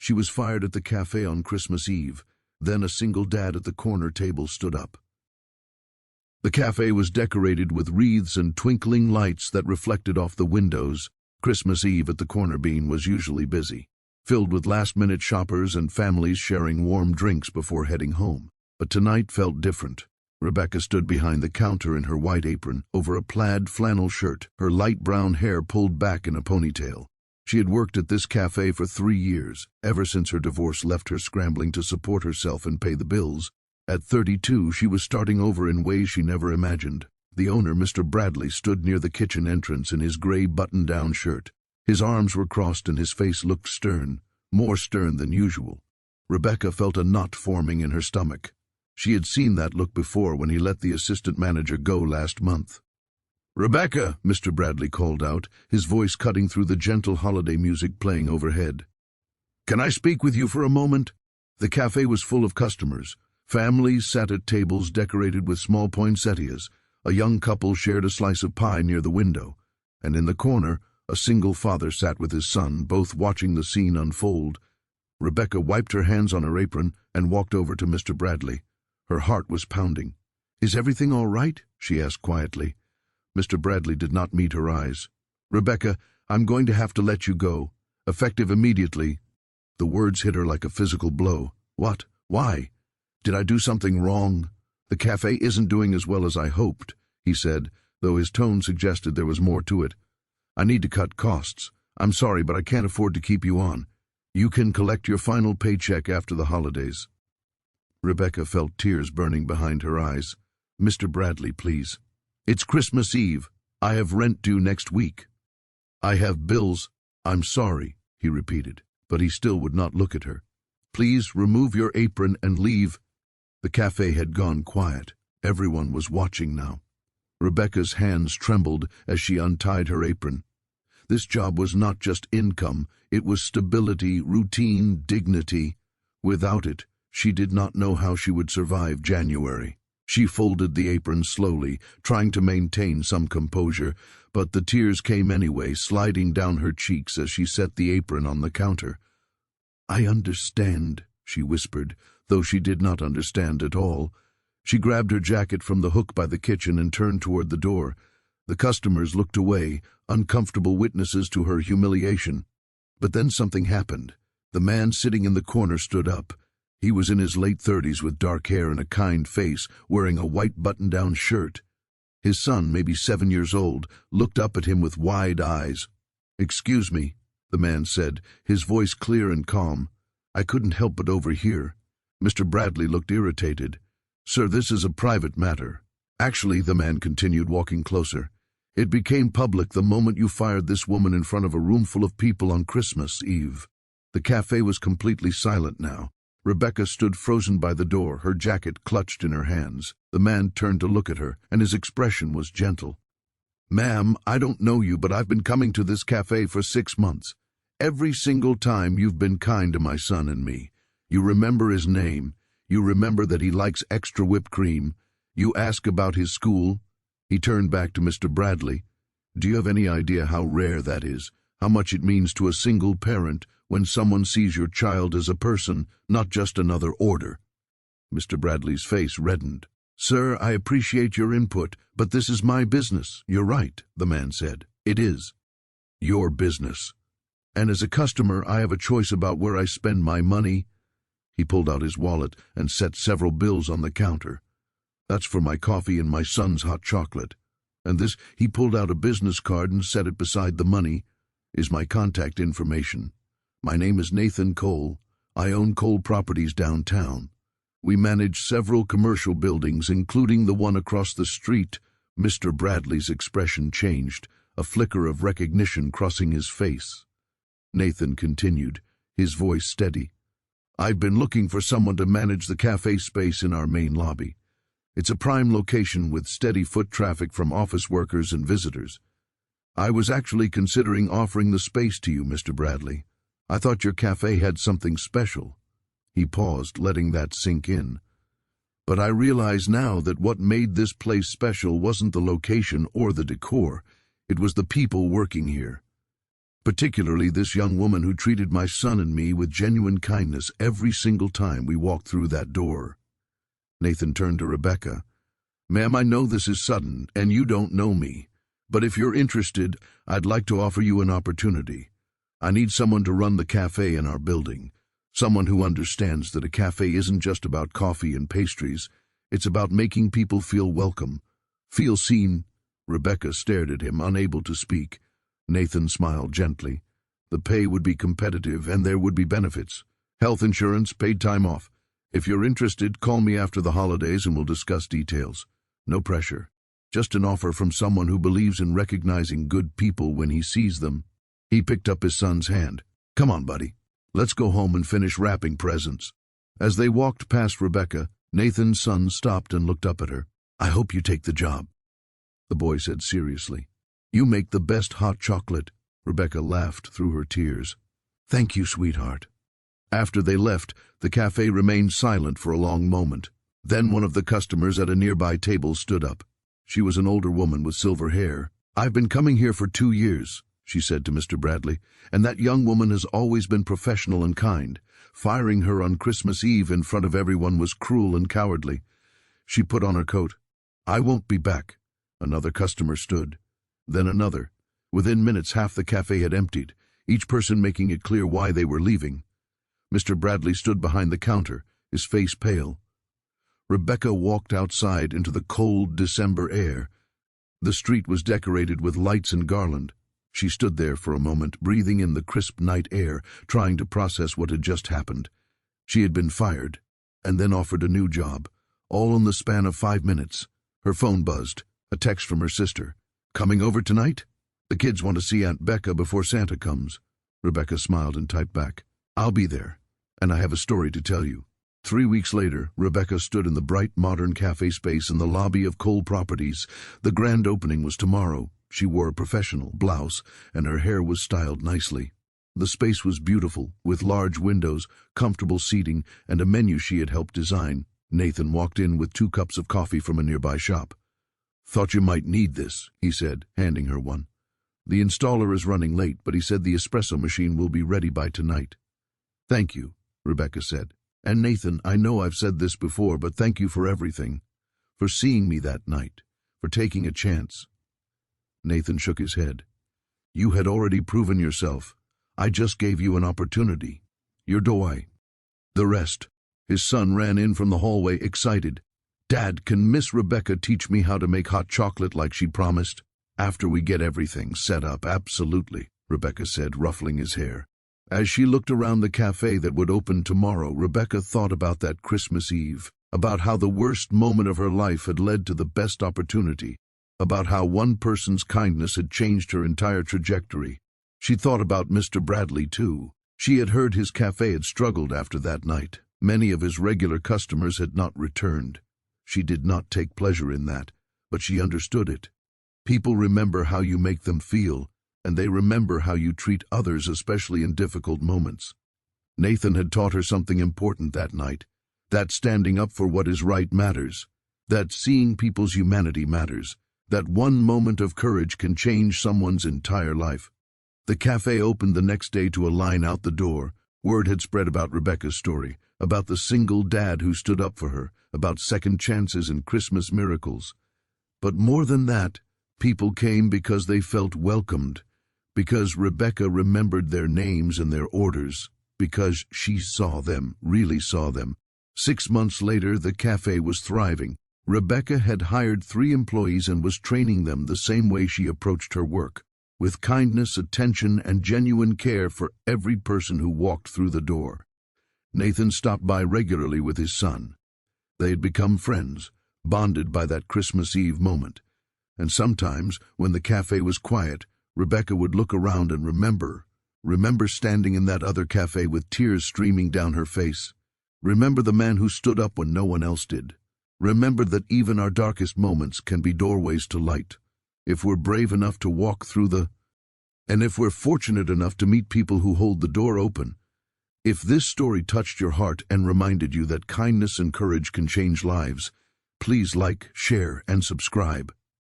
She was fired at the cafe on Christmas Eve. Then a single dad at the corner table stood up. The cafe was decorated with wreaths and twinkling lights that reflected off the windows. Christmas Eve at the corner bean was usually busy, filled with last-minute shoppers and families sharing warm drinks before heading home. But tonight felt different. Rebecca stood behind the counter in her white apron, over a plaid flannel shirt, her light brown hair pulled back in a ponytail. She had worked at this cafe for 3 years, ever since her divorce left her scrambling to support herself and pay the bills. At 32, she was starting over in ways she never imagined. The owner, Mr. Bradley, stood near the kitchen entrance in his gray button-down shirt. His arms were crossed and his face looked stern, more stern than usual. Rebecca felt a knot forming in her stomach. She had seen that look before when he let the assistant manager go last month. "Rebecca," Mr. Bradley called out, his voice cutting through the gentle holiday music playing overhead. "Can I speak with you for a moment?" The cafe was full of customers. Families sat at tables decorated with small poinsettias. A young couple shared a slice of pie near the window. And in the corner, a single father sat with his son, both watching the scene unfold. Rebecca wiped her hands on her apron and walked over to Mr. Bradley. Her heart was pounding. "Is everything all right?" she asked quietly. Mr. Bradley did not meet her eyes. "Rebecca, I'm going to have to let you go. Effective immediately." The words hit her like a physical blow. "What? Why? Did I do something wrong?" "The cafe isn't doing as well as I hoped," he said, though his tone suggested there was more to it. "I need to cut costs. I'm sorry, but I can't afford to keep you on. You can collect your final paycheck after the holidays." Rebecca felt tears burning behind her eyes. "Mr. Bradley, please. It's Christmas Eve. I have rent due next week. I have bills." "I'm sorry," he repeated, but he still would not look at her. "Please remove your apron and leave." The cafe had gone quiet. Everyone was watching now. Rebecca's hands trembled as she untied her apron. This job was not just income, it was stability, routine, dignity. Without it, she did not know how she would survive January. She folded the apron slowly, trying to maintain some composure, but the tears came anyway, sliding down her cheeks as she set the apron on the counter. "I understand," she whispered, though she did not understand at all. She grabbed her jacket from the hook by the kitchen and turned toward the door. The customers looked away, uncomfortable witnesses to her humiliation. But then something happened. The man sitting in the corner stood up. He was in his late 30s with dark hair and a kind face, wearing a white button-down shirt. His son, maybe 7 years old, looked up at him with wide eyes. "Excuse me," the man said, his voice clear and calm. "I couldn't help but overhear." Mr. Bradley looked irritated. "Sir, this is a private matter." "Actually," the man continued, walking closer, "it became public the moment you fired this woman in front of a room full of people on Christmas Eve." The cafe was completely silent now. Rebecca stood frozen by the door, her jacket clutched in her hands. The man turned to look at her, and his expression was gentle. "Ma'am, I don't know you, but I've been coming to this cafe for 6 months. Every single time you've been kind to my son and me. You remember his name. You remember that he likes extra whipped cream. You ask about his school." He turned back to Mr. Bradley. "Do you have any idea how rare that is? How much it means to a single parent when someone sees your child as a person, not just another order?" Mr. Bradley's face reddened. "Sir, I appreciate your input, but this is my business." "You're right," the man said. "It is your business. And as a customer, I have a choice about where I spend my money." He pulled out his wallet and set several bills on the counter. "That's for my coffee and my son's hot chocolate. And this," he pulled out a business card and set it beside the money, "is my contact information. My name is Nathan Cole. I own Cole Properties downtown. We manage several commercial buildings, including the one across the street." Mr. Bradley's expression changed, a flicker of recognition crossing his face. Nathan continued, his voice steady. "I've been looking for someone to manage the cafe space in our main lobby. It's a prime location with steady foot traffic from office workers and visitors. I was actually considering offering the space to you, Mr. Bradley. I thought your cafe had something special." He paused, letting that sink in. "But I realize now that what made this place special wasn't the location or the decor. It was the people working here. Particularly this young woman who treated my son and me with genuine kindness every single time we walked through that door." Nathan turned to Rebecca. "Ma'am, I know this is sudden, and you don't know me. But if you're interested, I'd like to offer you an opportunity. I need someone to run the cafe in our building. Someone who understands that a cafe isn't just about coffee and pastries. It's about making people feel welcome, feel seen." Rebecca stared at him, unable to speak. Nathan smiled gently. "The pay would be competitive, and there would be benefits. Health insurance, paid time off. If you're interested, call me after the holidays and we'll discuss details. No pressure. Just an offer from someone who believes in recognizing good people when he sees them." He picked up his son's hand. "Come on, buddy. Let's go home and finish wrapping presents." As they walked past Rebecca, Nathan's son stopped and looked up at her. "I hope you take the job," the boy said seriously. "You make the best hot chocolate." Rebecca laughed through her tears. "Thank you, sweetheart." After they left, the cafe remained silent for a long moment. Then one of the customers at a nearby table stood up. She was an older woman with silver hair. "I've been coming here for 2 years, she said to Mr. Bradley, "and that young woman has always been professional and kind. Firing her on Christmas Eve in front of everyone was cruel and cowardly." She put on her coat. "I won't be back." Another customer stood. Then another. Within minutes, half the cafe had emptied, each person making it clear why they were leaving. Mr. Bradley stood behind the counter, his face pale. Rebecca walked outside into the cold December air. The street was decorated with lights and garland. She stood there for a moment, breathing in the crisp night air, trying to process what had just happened. She had been fired, and then offered a new job, all in the span of 5 minutes. Her phone buzzed, a text from her sister. "Coming over tonight? The kids want to see Aunt Becca before Santa comes." Rebecca smiled and typed back, "I'll be there, and I have a story to tell you." 3 weeks later, Rebecca stood in the bright modern cafe space in the lobby of Cole Properties. The grand opening was tomorrow. She wore a professional blouse, and her hair was styled nicely. The space was beautiful, with large windows, comfortable seating, and a menu she had helped design. Nathan walked in with 2 cups of coffee from a nearby shop. "Thought you might need this," he said, handing her one. "The installer is running late, but he said the espresso machine will be ready by tonight." "Thank you," Rebecca said. "And Nathan, I know I've said this before, but thank you for everything. For seeing me that night, for taking a chance." Nathan shook his head. "You had already proven yourself. I just gave you an opportunity. You're doy." The rest. His son ran in from the hallway, excited. "Dad, can Miss Rebecca teach me how to make hot chocolate like she promised?" "After we get everything set up, absolutely," Rebecca said, ruffling his hair. As she looked around the cafe that would open tomorrow, Rebecca thought about that Christmas Eve, about how the worst moment of her life had led to the best opportunity, about how one person's kindness had changed her entire trajectory. She thought about Mr. Bradley, too. She had heard his cafe had struggled after that night. Many of his regular customers had not returned. She did not take pleasure in that, but she understood it. People remember how you make them feel, and they remember how you treat others, especially in difficult moments. Nathan had taught her something important that night, that standing up for what is right matters, that seeing people's humanity matters, that one moment of courage can change someone's entire life. The cafe opened the next day to a line out the door. Word had spread about Rebecca's story, about the single dad who stood up for her, about second chances and Christmas miracles. But more than that, people came because they felt welcomed, because Rebecca remembered their names and their orders, because she saw them, really saw them. 6 months later, the cafe was thriving. Rebecca had hired 3 employees and was training them the same way she approached her work, with kindness, attention, and genuine care for every person who walked through the door. Nathan stopped by regularly with his son. They had become friends, bonded by that Christmas Eve moment. And sometimes, when the cafe was quiet, Rebecca would look around and remember standing in that other cafe with tears streaming down her face. Remember the man who stood up when no one else did. Remember that even our darkest moments can be doorways to light, if we're brave enough to walk through and if we're fortunate enough to meet people who hold the door open. If this story touched your heart and reminded you that kindness and courage can change lives, please like, share, and subscribe.